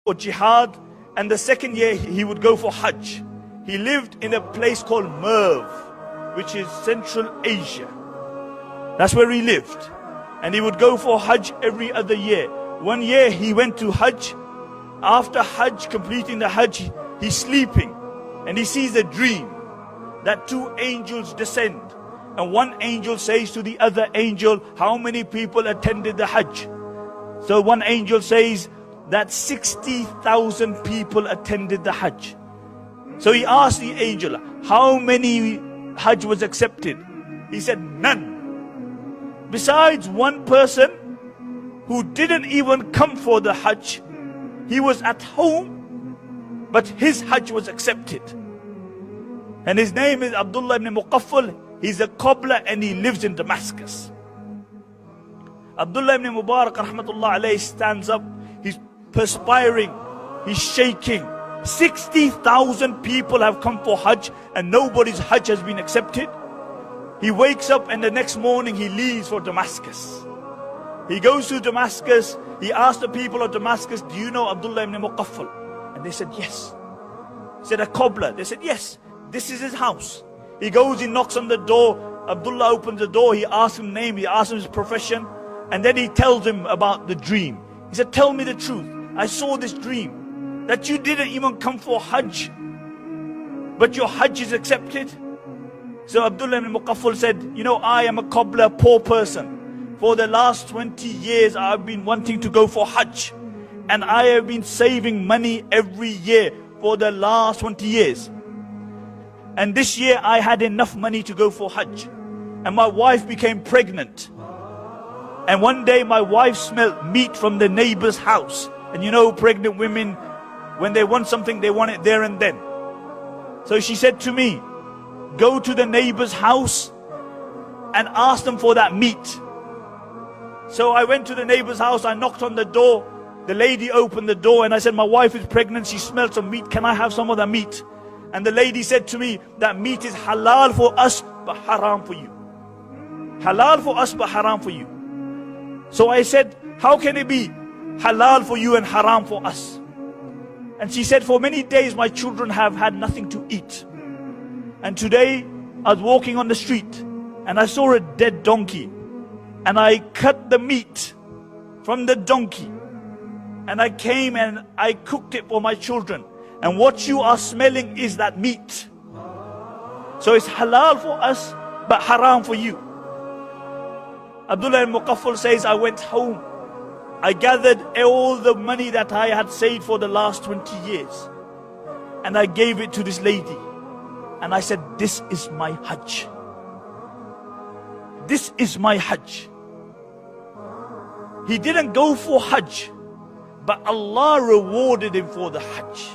for jihad, and the second year he would go for Hajj. He lived in a place called Merv, which is Central Asia. That's where he lived. And he would go for Hajj every other year. One year he went to Hajj. After Hajj, completing the Hajj, he's sleeping and he sees a dream that two angels descend. And one angel says to the other angel, how many people attended the Hajj? So one angel says that 60,000 people attended the Hajj. So he asked the angel, how many Hajj was accepted? He said, none. Besides one person who didn't even come for the Hajj. He was at home, but his Hajj was accepted. And his name is Abdullah ibn Muqaffal. He's a cobbler and he lives in Damascus. Abdullah ibn Mubarak rahmatullah alayhi stands up. He's perspiring. He's shaking. 60,000 people have come for Hajj and nobody's Hajj has been accepted. He wakes up and the next morning he leaves for Damascus. He goes to Damascus. He asked the people of Damascus, do you know Abdullah ibn Muqaffal? And they said, yes. He said, a cobbler. They said, yes, this is his house. He goes, he knocks on the door. Abdullah opens the door. He asks him name. He asks him his profession. And then he tells him about the dream. He said, tell me the truth. I saw this dream that you didn't even come for Hajj, but your Hajj is accepted. So Abdullah ibn Muqaffal said, you know, I am a cobbler, poor person. For the last 20 years, I've been wanting to go for Hajj. And I have been saving money every year for the last 20 years. And this year, I had enough money to go for Hajj. And my wife became pregnant. And one day, my wife smelled meat from the neighbor's house. And you know, pregnant women, when they want something, they want it there and then. So she said to me, go to the neighbor's house and ask them for that meat. So I went to the neighbor's house, I knocked on the door. The lady opened the door and I said, my wife is pregnant, she smelled some meat, can I have some of that meat? And the lady said to me, that meat is halal for us but haram for you. Halal for us but haram for you. So I said, how can it be halal for you and haram for us? And she said, for many days my children have had nothing to eat. And today I was walking on the street and I saw a dead donkey. And I cut the meat from the donkey. And I came and I cooked it for my children. And what you are smelling is that meat. So it's halal for us, but haram for you. Abdullah ibn Muqaffal says, I went home. I gathered all the money that I had saved for the last 20 years. And I gave it to this lady. And I said, this is my Hajj. This is my Hajj. He didn't go for Hajj, but Allah rewarded him for the Hajj.